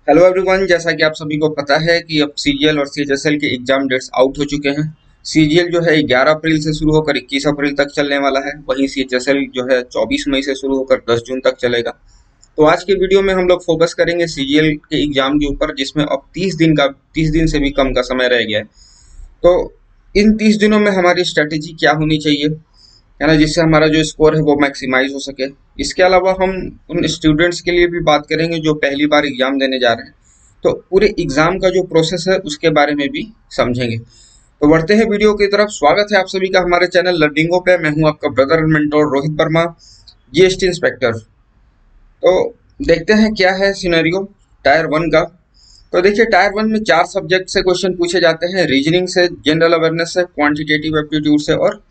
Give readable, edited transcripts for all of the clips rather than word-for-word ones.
Hello everyone, जैसा कि आप सभी को पता है कि अब सीजीएल और सीएचएसएल के एग्जाम डेट्स आउट हो चुके हैं। सीजीएल जो है 11 अप्रैल से शुरू होकर 21 अप्रैल तक चलने वाला है। वहीं सीएचएसएल जो है 24 मई से शुरू होकर 10 जून तक चलेगा। तो आज के वीडियो में हम लोग फोकस करेंगे सीजीएल के एग्जाम के ऊपर, जिसमें अब 30 दिन से भी कम का समय रह गया है। तो इन 30 दिनों में हमारी स्ट्रेटेजी क्या होनी चाहिए, है ना, जिससे हमारा जो स्कोर है वो मैक्सिमाइज हो सके। इसके अलावा हम उन स्टूडेंट्स के लिए भी बात करेंगे जो पहली बार एग्जाम देने जा रहे हैं। तो पूरे एग्जाम का जो प्रोसेस है उसके बारे में भी समझेंगे। तो बढ़ते हैं वीडियो की तरफ। स्वागत है आप सभी का हमारे चैनल लर्निंगो पे। मैं हूं आपका brother and mentor Rohit Verma, GST inspector. तो देखते हैं क्या है सिनेरियो टायर वन का। तो देखिए, टायर वन में 4 सब्जेक्ट से क्वेश्चन पूछे जाते हैं। रीजनिंग से, जनरल अवेयरनेस से, क्वांटिटेटिव एप्टीट्यूड से और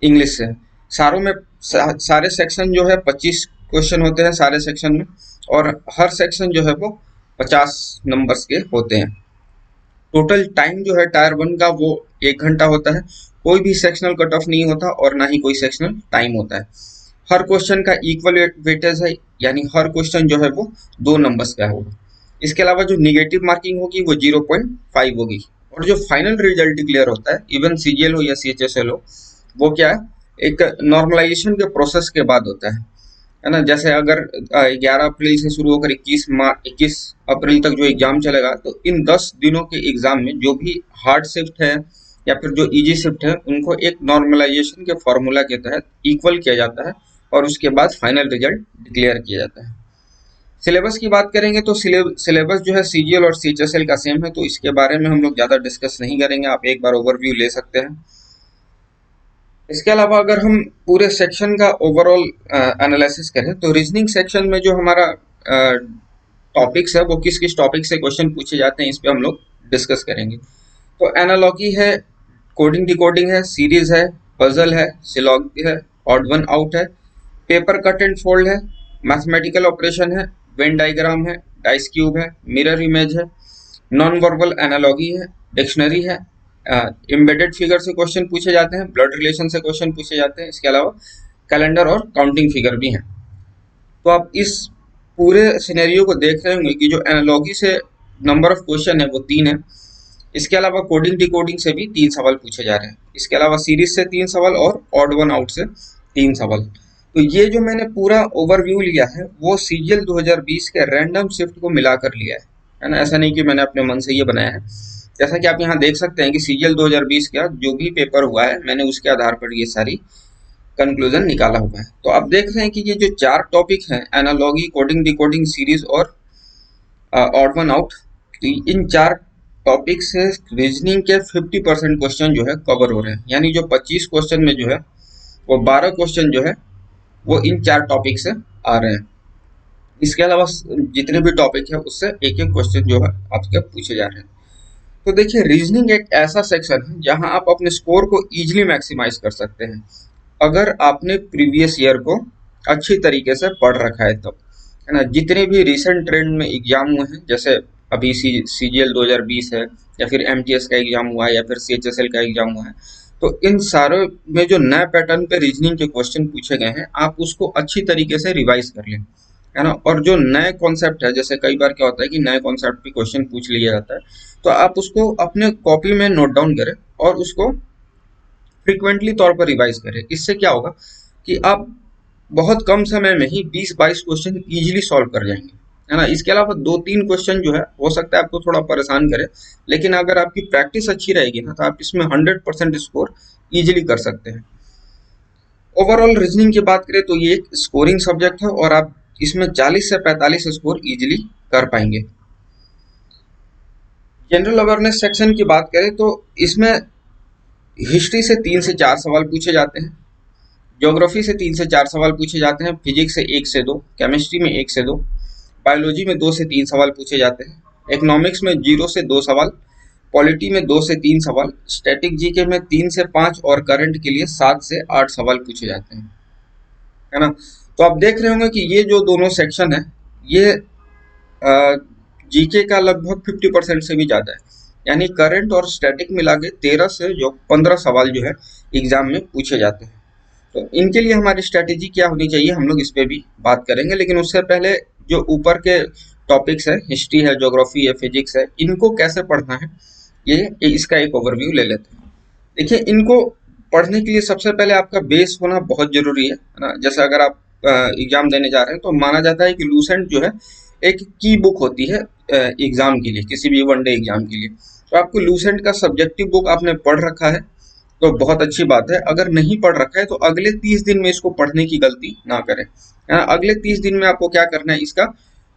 इंग्लिश से। सारों में सारे सेक्शन जो है 25 क्वेश्चन होते हैं सारे सेक्शन में, और हर सेक्शन जो है वो 50 नंबर्स के होते हैं। टोटल टाइम जो है टायर वन का वो 1 घंटा होता है। कोई भी सेक्शनल कट ऑफ नहीं होता और ना ही कोई सेक्शनल टाइम होता है। हर क्वेश्चन का इक्वल वेटेज है, यानी हर क्वेश्चन जो है वो 2 नंबर्स का होगा। इसके अलावा जो निगेटिव मार्किंग होगी वो 0.5 होगी। और जो फाइनल रिजल्ट डिक्लेयर होता है, इवन सीजीएल हो या सीएचएसएल हो, वो क्या है, एक नॉर्मलाइजेशन के प्रोसेस के बाद होता है ना। जैसे अगर 11 अप्रैल से शुरू होकर 21 अप्रैल तक जो एग्जाम चलेगा, तो इन 10 दिनों के एग्जाम में जो भी हार्ड शिफ्ट है या फिर जो इजी शिफ्ट है, उनको एक नॉर्मलाइजेशन के फॉर्मूला के तहत इक्वल किया जाता है और उसके बाद फाइनल रिजल्ट डिक्लेयर किया जाता है। सिलेबस की बात करेंगे तो सिलेबस जो है सीजीएल और सीएचएसएल का सेम है, तो इसके बारे में हम लोग ज़्यादा डिस्कस नहीं करेंगे। आप एक बार ओवरव्यू ले सकते हैं। इसके अलावा अगर हम पूरे सेक्शन का ओवरऑल एनालिसिस करें, तो रीजनिंग सेक्शन में जो हमारा टॉपिक्स है वो किस किस टॉपिक से क्वेश्चन पूछे जाते हैं, इस पे हम लोग डिस्कस करेंगे। तो एनालॉजी है, कोडिंग डिकोडिंग है, सीरीज है, पजल है, सिलॉग है, ऑड वन आउट है, पेपर कट एंड फोल्ड है, मैथमेटिकल ऑपरेशन है, वेन डायग्राम है, डाइस क्यूब है, मिरर इमेज है, नॉन वर्बल एनालॉगी है, डिक्शनरी है, एम्बेडेड फिगर से क्वेश्चन पूछे जाते हैं, ब्लड रिलेशन से क्वेश्चन पूछे जाते हैं। इसके अलावा कैलेंडर और काउंटिंग फिगर भी हैं। तो आप इस पूरे सिनेरियो को देख रहे होंगे कि जो एनालॉगी से नंबर ऑफ क्वेश्चन है वो 3 है। इसके अलावा कोडिंग डिकोडिंग से भी 3 सवाल पूछे जा रहे हैं। इसके अलावा सीरीज से 3 सवाल और ऑड वन आउट से 3 सवाल। तो ये जो मैंने पूरा ओवरव्यू लिया है वो सीजीएल 2020 के रैंडम शिफ्ट को मिलाकर लिया है ना। ऐसा नहीं कि मैंने अपने मन से ये बनाया है। जैसा कि आप यहाँ देख सकते हैं कि सीजीएल 2020 का जो भी पेपर हुआ है, मैंने उसके आधार पर ये सारी कंक्लूजन निकाला हुआ है। तो आप देख रहे हैं कि ये जो 4 टॉपिक हैं, एनालॉगी, कोडिंग डिकोडिंग, सीरीज और ऑड वन आउट, तो इन 4 टॉपिक से रीजनिंग के 50% क्वेश्चन जो है कवर हो रहे हैं। यानी जो 25 क्वेश्चन में जो है वो 12 क्वेश्चन जो है वो इन 4 टॉपिक से आ रहे हैं। इसके अलावा जितने भी टॉपिक है उससे एक एक क्वेश्चन जो है आपके पूछे जा रहे हैं। तो देखिए, रीजनिंग एक ऐसा सेक्शन है जहां आप अपने स्कोर को इजीली मैक्सिमाइज कर सकते हैं, अगर आपने प्रीवियस ईयर को अच्छी तरीके से पढ़ रखा है तब, है ना। जितने भी रिसेंट ट्रेंड में एग्जाम हुए हैं, जैसे अभी सीजीएल 2020 है, या फिर एमटीएस का एग्जाम हुआ है, या फिर सीएचएसएल का एग्जाम हुआ है, तो इन सारों में जो नए पैटर्न पे रीजनिंग के क्वेश्चन पूछे गए हैं, आप उसको अच्छी तरीके से रिवाइज कर लें, है ना। और जो नए कॉन्सेप्ट है, जैसे कई बार क्या होता है कि नए कॉन्सेप्ट पे क्वेश्चन पूछ लिया जाता है, तो आप उसको अपने कॉपी में नोट डाउन करें और उसको फ्रिक्वेंटली तौर पर रिवाइज करें। इससे क्या होगा कि आप बहुत कम समय में ही 20-22 क्वेश्चन इजीली सॉल्व कर जाएंगे, है ना। इसके अलावा 2-3 क्वेश्चन जो है हो सकता है आपको थोड़ा परेशान करे, लेकिन अगर आपकी प्रैक्टिस अच्छी रहेगी ना, तो आप इसमें 100% स्कोर इजीली कर सकते हैं। ओवरऑल रीजनिंग की बात करें तो ये एक स्कोरिंग सब्जेक्ट है और आप इसमें 40 से 45 स्कोर इजीली कर पाएंगे। जनरल अवेयरनेस सेक्शन की बात करें तो इसमें हिस्ट्री से 3 से 4 सवाल पूछे जाते हैं, ज्योग्राफी से 3 से 4 सवाल पूछे जाते हैं, फिजिक्स से 1 से 2, केमिस्ट्री में 1 से 2, बायोलॉजी में 2 से 3 सवाल पूछे जाते हैं, इकोनॉमिक्स में 0 से 2 सवाल, पॉलिटी में 2 से 3 सवाल, स्टैटिक जीके में 3 से 5 और करंट के लिए 7 से 8 सवाल पूछे जाते हैं, है ना। तो आप देख रहे होंगे कि ये जो दोनों सेक्शन है, ये जीके का लगभग 50% से भी ज़्यादा है। यानी करंट और स्टैटिक मिला के 13 से जो 15 सवाल जो है एग्जाम में पूछे जाते हैं। तो इनके लिए हमारी स्ट्रैटेजी क्या होनी चाहिए, हम लोग इस पे भी बात करेंगे, लेकिन उससे पहले जो ऊपर के टॉपिक्स है, हिस्ट्री है, ज्योग्राफी है, फिजिक्स है, इनको कैसे पढ़ना है, ये इसका एक ओवरव्यू ले लेते हैं। देखिए, इनको पढ़ने के लिए सबसे पहले आपका बेस होना बहुत जरूरी है ना। जैसे अगर आप एग्जाम देने जा रहे हैं तो माना जाता है कि लूसेंट जो है एक की बुक होती है एग्जाम के लिए, किसी भी वनडे एग्जाम के लिए। तो आपको लूसेंट का सब्जेक्टिव बुक आपने पढ़ रखा है तो बहुत अच्छी बात है। अगर नहीं पढ़ रखा है तो अगले 30 दिन में इसको पढ़ने की गलती ना करें। अगले 30 दिन में आपको क्या करना है, इसका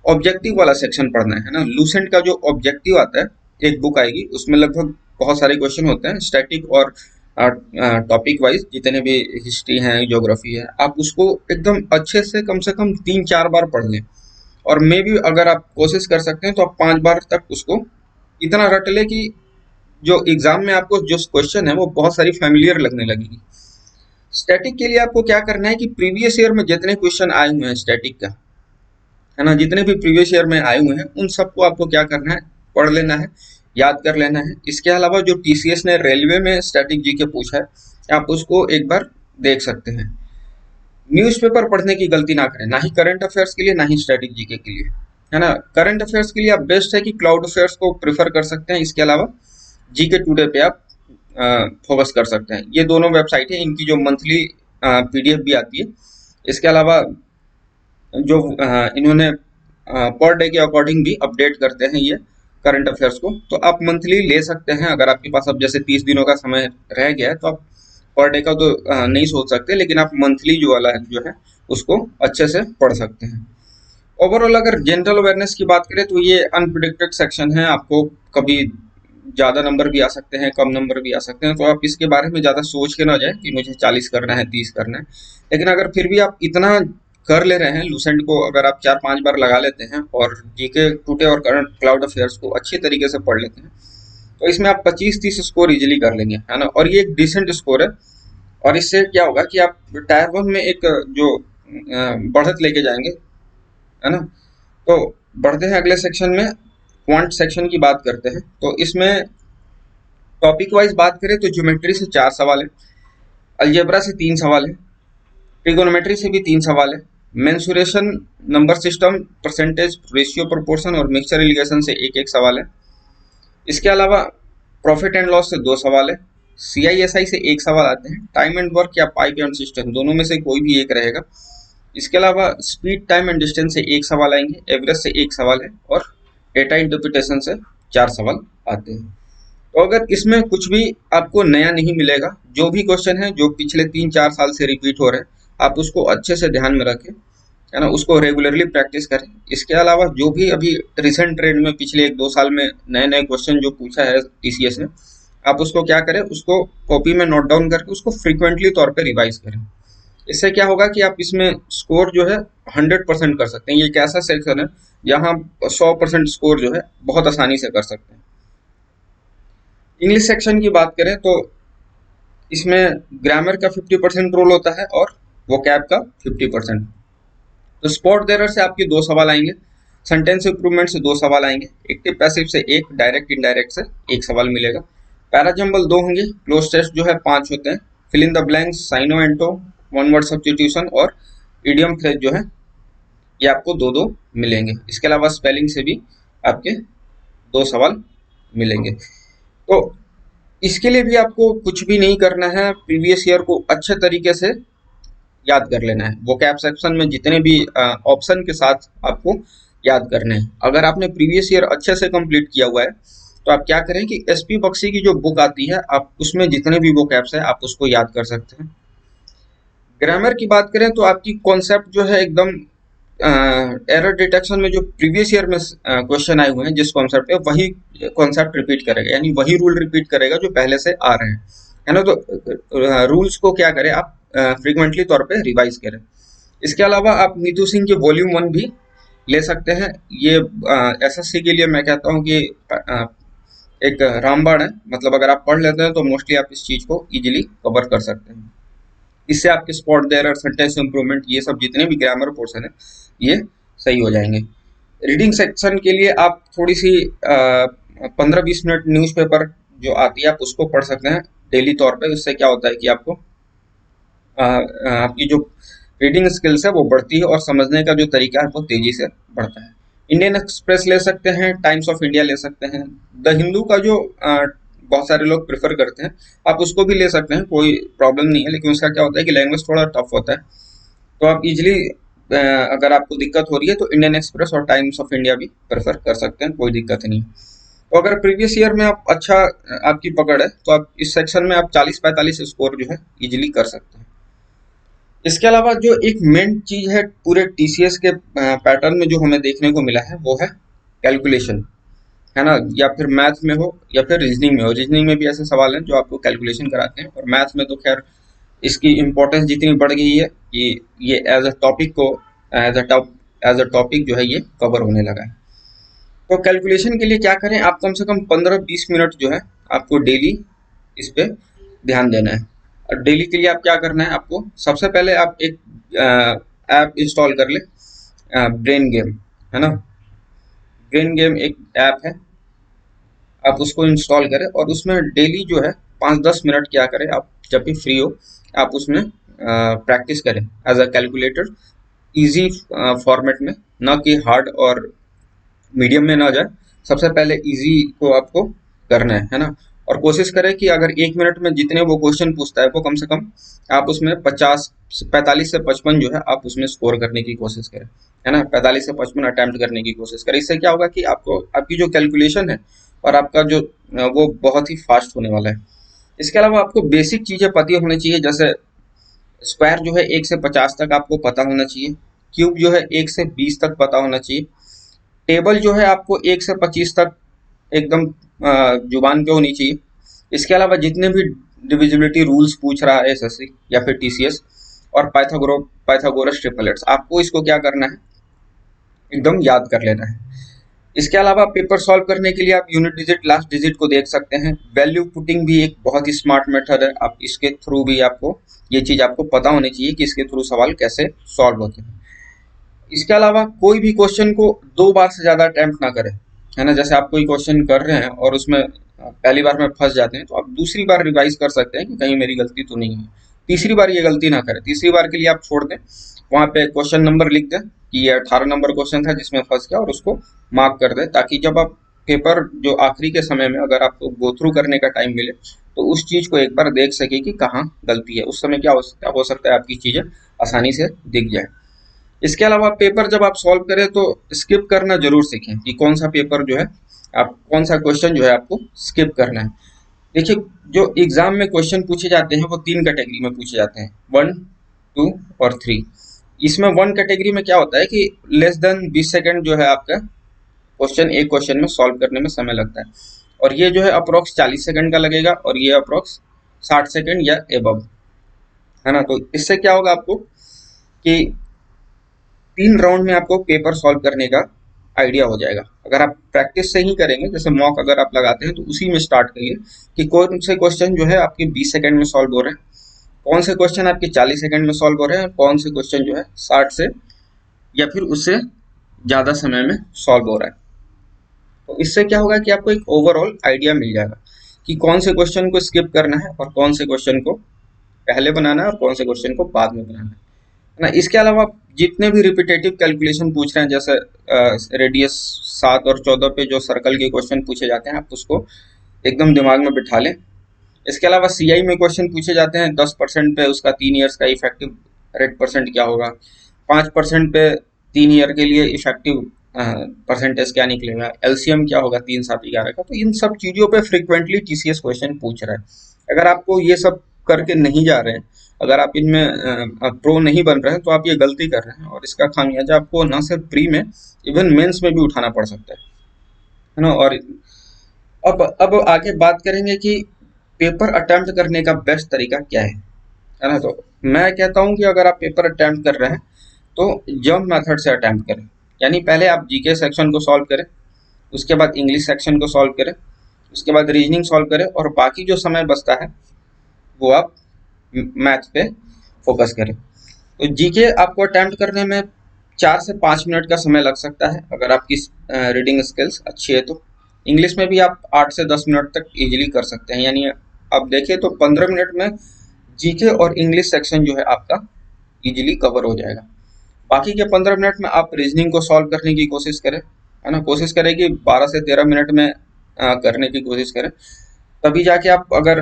ऑब्जेक्टिव वाला सेक्शन पढ़ना है ना। लूसेंट का जो ऑब्जेक्टिव आता है, एक बुक आएगी उसमें लगभग बहुत सारे क्वेश्चन होते हैं स्टैटिक और टॉपिक वाइज, जितने भी हिस्ट्री है, ज्योग्राफी है, आप उसको एकदम अच्छे से कम 3-4 बार पढ़ लें। और मे भी अगर आप कोशिश कर सकते हैं तो आप 5 बार तक उसको इतना रट ले कि जो एग्जाम में आपको जो क्वेश्चन है वो बहुत सारी फैमिलियर लगने लगेगी। स्टैटिक के लिए आपको क्या करना है कि प्रीवियस ईयर में जितने क्वेश्चन आए हुए हैं स्टैटिक का, है ना, जितने भी प्रीवियस ईयर में आए हुए हैं उन सबको आपको क्या करना है, पढ़ लेना है, याद कर लेना है। इसके अलावा जो टीसीएस ने रेलवे में स्टैटिक जीके पूछा है, आप उसको एक बार देख सकते हैं। न्यूज़पेपर पढ़ने की गलती ना करें, ना ही करंट अफेयर्स के लिए, ना ही स्टैटिक जीके के लिए, है ना। करंट अफेयर्स के लिए आप बेस्ट है कि क्लाउड अफेयर्स को प्रेफर कर सकते हैं। इसके अलावा जीके टुडे पे आप फोकस कर सकते हैं। ये दोनों वेबसाइट है, इनकी जो मंथली पीडीएफ भी आती है। इसके अलावा जो इन्होंने पर डे के अकॉर्डिंग भी अपडेट करते हैं ये करंट अफेयर्स को, तो आप मंथली ले सकते हैं। अगर आपके पास अब जैसे 30 दिनों का समय रह गया है तो आप पर डे का तो नहीं सोच सकते, लेकिन आप मंथली जो वाला है जो है उसको अच्छे से पढ़ सकते हैं। ओवरऑल अगर जनरल अवेयरनेस की बात करें तो ये अनप्रिडिक्टेड सेक्शन है। आपको कभी ज़्यादा नंबर भी आ सकते हैं, कम नंबर भी आ सकते हैं, तो आप इसके बारे में ज़्यादा सोच के ना जाए कि मुझे 40 करना है, 30 करना है। लेकिन अगर फिर भी आप इतना कर ले रहे हैं, लूसेंट को अगर आप 4-5 बार लगा लेते हैं और जीके टुडे और करंट क्लाउड अफेयर्स को अच्छी तरीके से पढ़ लेते हैं, तो इसमें आप 25-30 स्कोर इजीली कर लेंगे, है ना। और ये एक डिसेंट स्कोर है। और इससे क्या होगा कि आप टायर 1 में एक जो बढ़त लेके जाएंगे, है ना। तो बढ़ते हैं अगले सेक्शन में, क्वांट सेक्शन की बात करते हैं। तो इसमें टॉपिक वाइज बात करें तो ज्योमेट्री से 4 सवाल है, अलजेब्रा से 3 सवाल है, ट्रिगोनोमेट्री से भी 3 सवाल है, mensuration, number system, percentage, ratio, proportion और मिक्सचर इलिगेशन से एक एक सवाल है। इसके अलावा प्रॉफिट एंड लॉस से 2 सवाल है, सीआईएसआई से 1 सवाल आते हैं, टाइम एंड वर्क या पाइप एंड सिस्टम दोनों में से कोई भी एक रहेगा। इसके अलावा स्पीड, टाइम एंड डिस्टेंस से 1 सवाल आएंगे, एवरेज से 1 सवाल है और डेटा इंटरप्रिटेशन से 4 सवाल आते हैं। तो अगर इसमें कुछ भी आपको नया नहीं मिलेगा, जो भी क्वेश्चन है जो पिछले 3-4 साल से रिपीट हो रहे हैं, आप उसको अच्छे से ध्यान में रखें, है ना, उसको रेगुलरली प्रैक्टिस करें। इसके अलावा जो भी अभी रिसेंट ट्रेंड में पिछले 1-2 साल में नए नए क्वेश्चन जो पूछा है टीसीएस ने, आप उसको क्या करें, उसको कॉपी में नोट डाउन करके उसको फ्रीक्वेंटली तौर पे रिवाइज करें। इससे क्या होगा कि आप इसमें स्कोर जो है 100% कर सकते हैं। ये एक ऐसा सेक्शन है जहाँ 100% स्कोर जो है बहुत आसानी से कर सकते हैं। इंग्लिश सेक्शन की बात करें तो इसमें ग्रामर का 50% रोल होता है और वोकैब का 50%। तो स्पॉट देरर से आपके 2 सवाल आएंगे, सेंटेंस इंप्रूवमेंट से 2 सवाल आएंगे, एक्टिव पैसिव से 1, डायरेक्ट इनडायरेक्ट से 1 सवाल मिलेगा। पैराजम्बल 2 होंगे, क्लोज टेस्ट जो है 5 होते हैं, fill in the blanks, synonym antonym, one word substitution और इडियम फ्रेज जो है ये आपको 2-2 मिलेंगे। इसके अलावा स्पेलिंग से भी आपके 2 सवाल मिलेंगे। तो इसके लिए भी आपको कुछ भी नहीं करना है, प्रीवियस ईयर को अच्छे तरीके से याद कर लेना है। वो कैप सेक्शन में जितने भी ऑप्शन के साथ आपको याद करने हैं। अगर आपने प्रीवियस ईयर अच्छे से कंप्लीट किया हुआ है तो आप क्या करें कि एसपी बख्शी की जो बुक आती है, आप उसमें जितने भी वो कैप्स है आप उसको याद कर सकते हैं। ग्रामर की बात करें तो आपकी कॉन्सेप्ट जो है एकदम एरर डिटेक्शन में जो प्रीवियस ईयर में क्वेश्चन आए हुए हैं जिस कॉन्सेप्ट पे, वही कॉन्सेप्ट रिपीट करेगा, यानी वही रूल रिपीट करेगा जो पहले से आ रहे हैं, है ना। तो रूल्स को क्या करें आप फ्रीक्वेंटली तौर पे रिवाइज करें। इसके अलावा आप नीतू सिंह की वॉल्यूम 1 भी ले सकते हैं। ये एसएससी के लिए मैं कहता हूँ कि एक रामबाण है, मतलब अगर आप पढ़ लेते हैं तो मोस्टली आप इस चीज़ को इजीली कवर कर सकते हैं। इससे आपके स्पॉट देयर, सेंटेंस इंप्रूवमेंट, ये सब जितने भी ग्रामर पोर्शन है ये सही हो जाएंगे। रीडिंग सेक्शन के लिए आप थोड़ी सी 15-20 मिनट न्यूज़पेपर जो आती है आप उसको पढ़ सकते हैं डेली तौर पे। उससे क्या होता है कि आपको आपकी जो रीडिंग स्किल्स है वो बढ़ती है और समझने का जो तरीका है वो तेजी से बढ़ता है। इंडियन एक्सप्रेस ले सकते हैं, टाइम्स ऑफ इंडिया ले सकते हैं, द हिंदू का जो बहुत सारे लोग प्रेफर करते हैं, आप उसको भी ले सकते हैं, कोई प्रॉब्लम नहीं है। लेकिन उसका क्या होता है कि लैंग्वेज थोड़ा टफ होता है, तो आप इजिली अगर आपको दिक्कत हो रही है तो इंडियन एक्सप्रेस और टाइम्स ऑफ इंडिया भी प्रेफर कर सकते हैं, कोई दिक्कत नहीं। तो अगर प्रीवियस ईयर में आप अच्छा आपकी पकड़ है तो आप इस सेक्शन में आप 40-45 स्कोर जो है इजिली कर सकते हैं। इसके अलावा जो एक मेन चीज है पूरे टीसीएस के पैटर्न में जो हमें देखने को मिला है वो है कैलकुलेशन, है ना, या फिर मैथ में हो या फिर रीजनिंग में हो। रीजनिंग में भी ऐसे सवाल हैं जो आपको कैलकुलेशन कराते हैं, और मैथ में तो खैर इसकी इम्पोर्टेंस जितनी बढ़ गई है कि ये एज अ टॉपिक को एज अ टॉपिक जो है ये कवर होने लगा है। तो कैलकुलेशन के लिए क्या करें, आप कम से कम 15-20 मिनट जो है आपको डेली इस पे ध्यान देना है। और डेली के लिए आप क्या करना है, आपको सबसे पहले आप एक ऐप इंस्टॉल कर ले, ब्रेन गेम, है ना। ब्रेन गेम एक ऐप है, आप उसको इंस्टॉल करें और उसमें डेली जो है 5-10 मिनट क्या करें, आप जब भी फ्री हो आप उसमें प्रैक्टिस करें as a calculator, easy format में, ना कि हार्ड और मीडियम में ना जाए। सबसे पहले इजी को आपको करना है ना। और कोशिश करें कि अगर 1 मिनट में जितने वो क्वेश्चन पूछता है वो कम से कम आप उसमें 45 से 55 जो है आप उसमें स्कोर करने की कोशिश करें, है ना। 45 से 55 अटेम्प्ट करने की कोशिश करें। इससे क्या होगा कि आपको आपकी जो कैलकुलेशन है और आपका जो वो बहुत ही फास्ट होने वाला है। इसके अलावा आपको बेसिक चीज़ें पता होनी चाहिए, जैसे स्क्वायर जो है 1 से 50 तक आपको पता होना चाहिए, क्यूब जो है 1 से 20 तक पता होना चाहिए, टेबल जो है आपको 1 से 25 तक एकदम जुबान पे होनी चाहिए। इसके अलावा जितने भी डिविजिबिलिटी रूल्स पूछ रहा है एसएससी या फिर टीसीएस, और पाइथागोरस ट्रिपलेट्स, आपको इसको क्या करना है, एकदम याद कर लेना है। इसके अलावा पेपर सॉल्व करने के लिए आप यूनिट डिजिट लास्ट डिजिट को देख सकते हैं। वैल्यू पुटिंग भी एक बहुत ही स्मार्ट मेथड है, आप इसके थ्रू भी आपको ये चीज़ आपको पता होनी चाहिए कि इसके थ्रू सवाल कैसे सॉल्व होते हैं। इसके अलावा कोई भी क्वेश्चन को 2 बार से ज़्यादा अटेम्प्ट ना करें, है ना। जैसे आप कोई क्वेश्चन कर रहे हैं और उसमें पहली बार में फंस जाते हैं तो आप दूसरी बार रिवाइज कर सकते हैं कि कहीं मेरी गलती तो नहीं है। तीसरी बार ये गलती ना करें, तीसरी बार के लिए आप छोड़ दें, वहाँ पे क्वेश्चन नंबर लिख दें कि ये 18 नंबर क्वेश्चन था जिसमें फंस गया, और उसको मार्क कर दें, ताकि जब आप पेपर जो आखिरी के समय में अगर आपको गो थ्रू करने का टाइम मिले तो उस चीज़ को एक बार देख सके कि कहाँ गलती है। उस समय क्या हो सकता है आपकी चीज़ें आसानी से दिख जाए। इसके अलावा पेपर जब आप सॉल्व करें तो स्किप करना जरूर सीखें कि कौन सा पेपर जो है आप कौन सा क्वेश्चन जो है आपको स्किप करना है। देखिए, जो एग्जाम में क्वेश्चन पूछे जाते हैं वो 3 कैटेगरी में पूछे जाते हैं, 1, 2 और 3। इसमें 1 कैटेगरी में क्या होता है कि लेस देन 20 सेकेंड जो है आपका क्वेश्चन एक क्वेश्चन में सॉल्व करने में समय लगता है, और ये जो है अप्रोक्स 40 सेकेंड का लगेगा, और ये अप्रोक्स 60 सेकेंड या एबव, है ना। तो इससे क्या होगा आपको कि 3 राउंड में आपको पेपर सॉल्व करने का आइडिया हो जाएगा। अगर आप प्रैक्टिस से ही करेंगे, जैसे मॉक अगर आप लगाते हैं तो उसी में स्टार्ट करिए कि कौन से क्वेश्चन जो है आपके 20 सेकंड में सॉल्व हो रहे हैं, कौन से क्वेश्चन आपके 40 सेकंड में सॉल्व हो रहे हैं, कौन से क्वेश्चन जो है 60 से या फिर उससे ज़्यादा समय में सॉल्व हो रहा है। तो इससे क्या होगा कि आपको एक ओवरऑल आइडिया मिल जाएगा कि कौन से क्वेश्चन को स्किप करना है और कौन से क्वेश्चन को पहले बनाना है और कौन से क्वेश्चन को बाद में बनाना है ना। इसके अलावा जितने भी रिपीटेटिव कैलकुलेशन पूछ रहे हैं, जैसे रेडियस 7 और 14 पे जो सर्कल के क्वेश्चन पूछे जाते हैं, आप उसको एकदम दिमाग में बिठा लें। इसके अलावा सीआई में क्वेश्चन पूछे जाते हैं 10% पे उसका 3 ईयर्स का इफेक्टिव रेट परसेंट क्या होगा, 5% पे 3 ईयर के लिए इफेक्टिव परसेंटेज क्या निकलेगा, एलसीएम क्या होगा 3, 7, 11 का। तो इन सब चीज़ों पे फ्रिक्वेंटली टीसीएस क्वेश्चन पूछ रहा है। अगर आपको ये सब करके नहीं जा रहे हैं, अगर आप इनमें प्रो नहीं बन रहे हैं, तो आप ये गलती कर रहे हैं, और इसका खामियाजा आपको न सिर्फ प्री में, इवन मेंस में भी उठाना पड़ सकता है ना। और अब आगे बात करेंगे कि पेपर अटेम्प्ट करने का बेस्ट तरीका क्या है ना। तो मैं कहता हूँ कि अगर आप पेपर अटेम्प्ट कर रहे हैं तो जंप मेथड से अटेम्प्ट करें, यानी पहले आप जीके सेक्शन को सॉल्व करें, उसके बाद इंग्लिश सेक्शन को सॉल्व करें, उसके बाद रीजनिंग सॉल्व करें, और बाकी जो समय बचता है वो आप मैथ पे फोकस करें। तो जीके आपको अटेम्प्ट करने में 4 से 5 मिनट का समय लग सकता है अगर आपकी रीडिंग स्किल्स अच्छी है तो। इंग्लिश में भी आप 8 से 10 मिनट तक इजीली कर सकते हैं, यानी आप देखिए तो 15 मिनट में जीके और इंग्लिश सेक्शन जो है आपका इजीली कवर हो जाएगा। बाकी के 15 मिनट में आप रीजनिंग को सॉल्व करने की कोशिश करें, है ना, कोशिश करें कि 12 से 13 मिनट में करने की कोशिश करें। तभी जाके आप अगर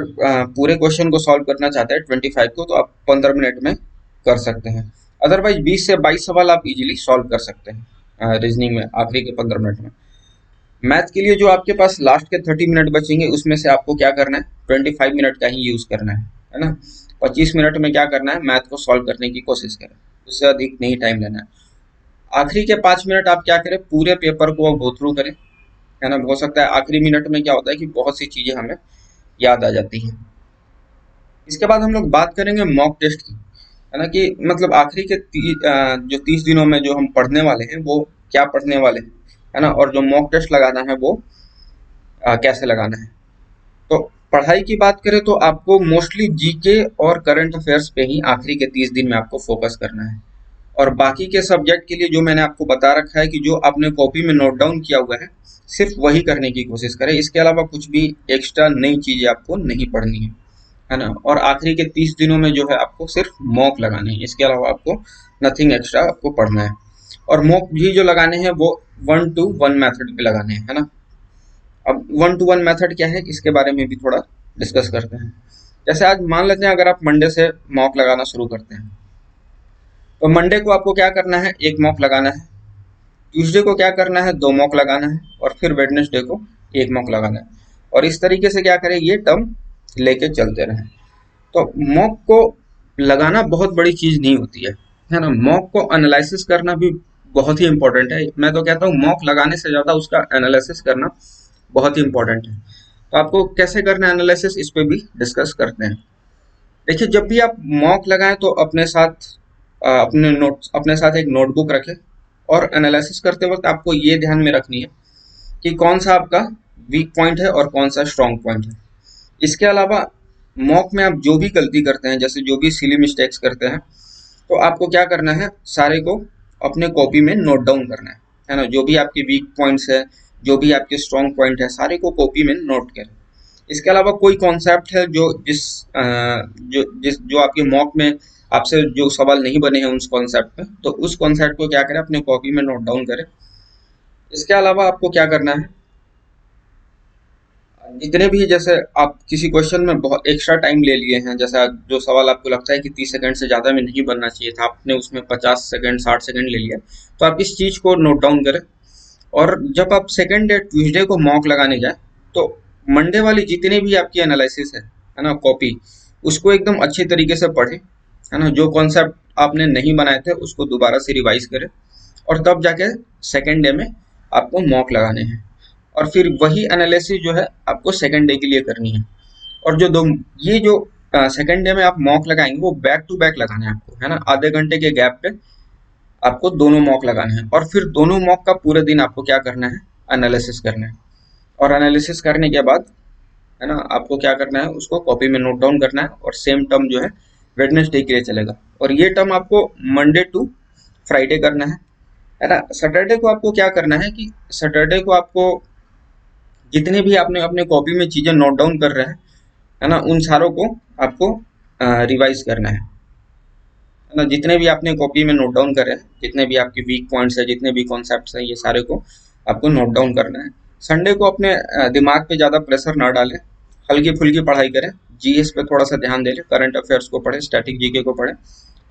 पूरे क्वेश्चन को सॉल्व करना चाहते हैं 25 को, तो आप 15 मिनट में कर सकते हैं। अदरवाइज 20 से 22 सवाल आप इजीली सॉल्व कर सकते हैं रीजनिंग में आखिरी के 15 मिनट में। मैथ के लिए जो आपके पास लास्ट के 30 मिनट बचेंगे, उसमें से आपको क्या करना है, 25 मिनट का ही यूज करना है ना। 25 मिनट में क्या करना है, मैथ को सॉल्व करने की कोशिश करें, उससे अधिक नहीं टाइम लेना है। आखिरी के 5 मिनट आप क्या करें, पूरे पेपर को गो थ्रू करें, है ना। हो सकता है आखिरी मिनट में क्या होता है कि बहुत सी चीजें हमें याद आ जाती हैं। इसके बाद हम लोग बात करेंगे मॉक टेस्ट की, है ना, कि मतलब आखिरी के जो 30 दिनों में जो हम पढ़ने वाले हैं वो क्या पढ़ने वाले हैं, है ना, और जो मॉक टेस्ट लगाना है वो कैसे लगाना है। तो पढ़ाई की बात करें तो आपको मोस्टली जीके और करंट अफेयर्स पे ही आखिरी के 30 दिन में आपको फोकस करना है। और बाकी के सब्जेक्ट के लिए जो मैंने आपको बता रखा है कि जो आपने कॉपी में नोट डाउन किया हुआ है, सिर्फ वही करने की कोशिश करें। इसके अलावा कुछ भी एक्स्ट्रा नई चीजें आपको नहीं पढ़नी है ना। और आखिरी के 30 दिनों में जो है आपको सिर्फ मॉक लगाने हैं, इसके अलावा आपको नथिंग एक्स्ट्रा आपको पढ़ना है। और मॉक भी जो लगाने हैं वो 1 to 1 मेथड पे लगाने हैं, है ना। अब 1 to 1 मेथड क्या है, इसके बारे में भी थोड़ा डिस्कस करते हैं। जैसे आज मान लेते हैं अगर आप मंडे से मॉक लगाना शुरू करते हैं, तो मंडे को आपको क्या करना है, एक मॉक लगाना है। ट्यूसडे को क्या करना है, 2 मॉक लगाना है। और फिर वेडनेसडे को एक मॉक लगाना है। और इस तरीके से क्या करें, ये टर्म लेके चलते रहें। तो मॉक को लगाना बहुत बड़ी चीज नहीं होती है ना। मॉक को एनालिसिस करना भी बहुत ही इंपॉर्टेंट है। मैं तो कहता हूँ मॉक लगाने से ज्यादा उसका एनालिसिस करना बहुत ही इंपॉर्टेंट है। तो आपको कैसे करना है एनालिसिस, इस पे भी डिस्कस करते हैं। देखिए, जब भी आप मॉक लगाएं तो अपने साथ अपने साथ एक नोटबुक रखें। और एनालिसिस करते वक्त आपको ये ध्यान में रखनी है कि कौन सा आपका वीक पॉइंट है और कौन सा स्ट्रॉन्ग पॉइंट है। इसके अलावा मॉक में आप जो भी गलती करते हैं, जैसे जो भी सिली मिस्टेक्स करते हैं, तो आपको क्या करना है, सारे को अपने कॉपी में नोट डाउन करना है ना। जो भी आपके वीक पॉइंट्स है, जो भी आपके स्ट्रॉन्ग पॉइंट है, सारे को कॉपी में नोट करें। इसके अलावा कोई कॉन्सेप्ट है जो जो आपके मॉक में आपसे जो सवाल नहीं बने हैं उस कॉन्सेप्ट में, तो उस कॉन्सेप्ट को क्या करें, अपने कॉपी में नोट डाउन करें। इसके अलावा आपको क्या करना है, जितने भी, जैसे आप किसी क्वेश्चन में बहुत एक्स्ट्रा टाइम ले लिए हैं, जैसा जो सवाल आपको लगता है कि 30 सेकंड से ज़्यादा में नहीं बनना चाहिए था, आपने उसमें 50 सेकंड 60 सेकंड ले लिया, तो आप इस चीज़ को नोट डाउन करें। और जब आप सेकंड डे ट्यूसडे को मॉक लगाने जाए, तो मंडे वाली जितनी भी आपकी एनालिसिस है ना, कॉपी, उसको एकदम अच्छे तरीके से पढ़ें, है ना। जो कॉन्सेप्ट आपने नहीं बनाए थे उसको दोबारा से रिवाइज करें। और तब जाके सेकंड डे में आपको मॉक लगाने हैं। और फिर वही एनालिसिस जो है आपको सेकंड डे के लिए करनी है। और जो दो ये जो सेकंड डे में आप मॉक लगाएंगे वो बैक टू बैक लगाना है आपको, है ना। आधे घंटे के गैप पे आपको दोनों मॉक लगाने हैं। और फिर दोनों मॉक का पूरे दिन आपको क्या करना है, एनालिसिस करना है। और एनालिसिस करने के बाद, है ना, आपको क्या करना है, उसको कॉपी में नोट डाउन करना है। और सेम टर्म जो है वेडनेसडे के लिए चलेगा। और ये टर्म आपको मंडे टू फ्राइडे करना है ना। सैटरडे को आपको क्या करना है कि सैटरडे को आपको जितने भी आपने अपने कॉपी में चीजें नोट डाउन कर रहे हैं, है ना, उन सारों को आपको रिवाइज करना है ना। जितने भी आपने कॉपी में नोट डाउन करे हैं, जितने भी आपके वीक पॉइंट्स है, जितने भी कॉन्सेप्ट्स हैं, ये सारे को आपको नोट डाउन करना है। संडे को अपने दिमाग पे ज़्यादा प्रेशर ना डालें, हल्की फुल्की पढ़ाई करें। जीएस पे थोड़ा सा ध्यान दे लें, करंट अफेयर्स को पढ़ें, स्टैटिक जीके को पढ़ें,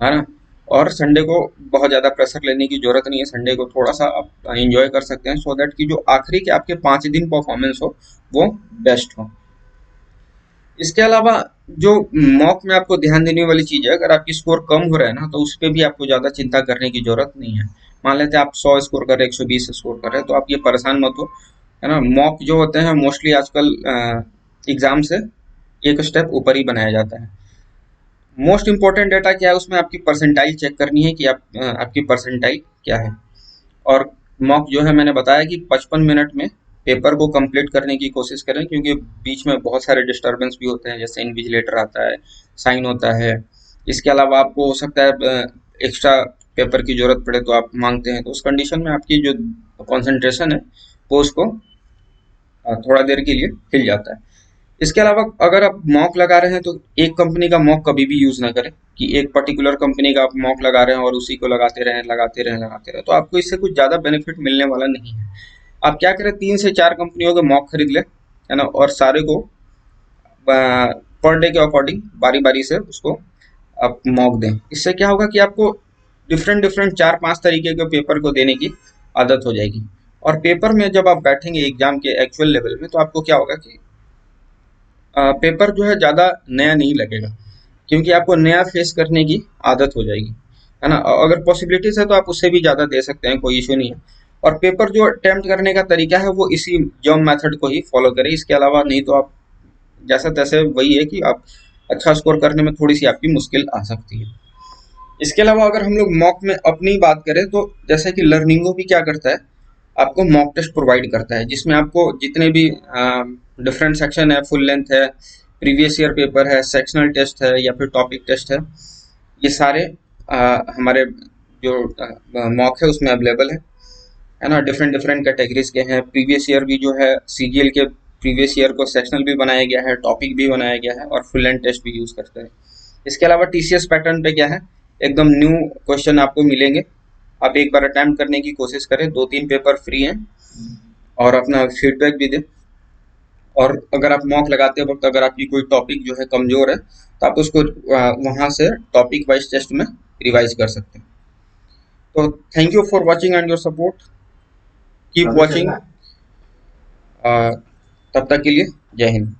है ना। और संडे को बहुत ज़्यादा प्रेशर लेने की जरूरत नहीं है। संडे को थोड़ा सा आप इंजॉय कर सकते हैं, सो दैट कि जो आखिरी के आपके 5 दिन परफॉर्मेंस हो वो बेस्ट हो। इसके अलावा जो मॉक में आपको ध्यान देने वाली चीज है, अगर आपकी स्कोर कम हो रहा है ना, तो उस पर भी आपको ज्यादा चिंता करने की जरूरत नहीं है। मान लेते हैं आप 100 स्कोर कर रहे हैं, 120 स्कोर कर रहे हैं, तो आप ये परेशान मत हो, है ना। मॉक जो होते हैं मोस्टली आजकल एग्जाम से एक स्टेप ऊपर ही बनाया जाता है। मोस्ट इंपॉर्टेंट डेटा क्या है उसमें, आपकी परसेंटाइल चेक करनी है कि आपकी परसेंटाइल क्या है। और मॉक जो है मैंने बताया कि 55 मिनट में पेपर को कंप्लीट करने की कोशिश करें, क्योंकि बीच में बहुत सारे डिस्टर्बेंस भी होते हैं, जैसे इन्विजिलेटर आता है, साइन होता है। इसके अलावा आपको हो सकता है एक्स्ट्रा पेपर की जरूरत पड़े तो आप मांगते हैं, तो उस कंडीशन में आपकी जो कंसंट्रेशन है वो उसको थोड़ा देर के लिए हिल जाता है। इसके अलावा अगर आप मॉक लगा रहे हैं तो एक कंपनी का मॉक कभी भी यूज ना करें, कि एक पर्टिकुलर कंपनी का आप मॉक लगा रहे हैं और उसी को लगाते रहें, तो आपको इससे कुछ ज़्यादा बेनिफिट मिलने वाला नहीं है। आप क्या करें, 3 से 4 कंपनियों के मॉक खरीद ले, है ना, और सारे को पर डे के अकॉर्डिंग बारी बारी से उसको आप मॉक दें। इससे क्या होगा कि आपको डिफरेंट डिफरेंट 4-5 तरीके के पेपर को देने की आदत हो जाएगी। और पेपर में जब आप बैठेंगे एग्जाम के एक्चुअल लेवल में, तो आपको क्या होगा कि पेपर जो है ज़्यादा नया नहीं लगेगा, क्योंकि आपको नया फेस करने की आदत हो जाएगी, है ना। अगर पॉसिबिलिटीज है तो आप उससे भी ज़्यादा दे सकते हैं, कोई इशू नहीं है। और पेपर जो अटेम्प्ट करने का तरीका है वो इसी जॉब मेथड को ही फॉलो करें, इसके अलावा नहीं तो आप जैसा तैसे वही है कि आप अच्छा स्कोर करने में थोड़ी सी आपकी मुश्किल आ सकती है। इसके अलावा अगर हम लोग मॉक में अपनी बात करें, तो जैसे कि लर्निंगो भी क्या करता है, आपको मॉक टेस्ट प्रोवाइड करता है, जिसमें आपको जितने भी डिफरेंट सेक्शन है, फुल लेंथ है, प्रीवियस ईयर पेपर है, सेक्शनल टेस्ट है या फिर टॉपिक टेस्ट है, ये सारे हमारे जो मॉक है उसमें अवेलेबल है ना। डिफरेंट डिफरेंट कैटेगरीज के हैं। प्रीवियस ईयर भी जो है सीजीएल के प्रीवियस ईयर को सेक्शनल भी बनाया गया है, टॉपिक भी बनाया गया है और फुल लेंथ टेस्ट भी यूज करते हैं। इसके अलावा टीसीएस पैटर्न पे क्या है, एकदम न्यू क्वेश्चन आपको मिलेंगे, आप एक बार अटेम्प्ट करने की कोशिश करें, 2-3 पेपर फ्री हैं, और अपना फीडबैक भी दें। और अगर आप मॉक लगाते वक्त अगर आपकी कोई टॉपिक जो है कमजोर है, तो आप उसको वहां से टॉपिक वाइज टेस्ट में रिवाइज कर सकते हैं। तो thank you for watching and your support, keep watching. तब तक के लिए जय हिंद।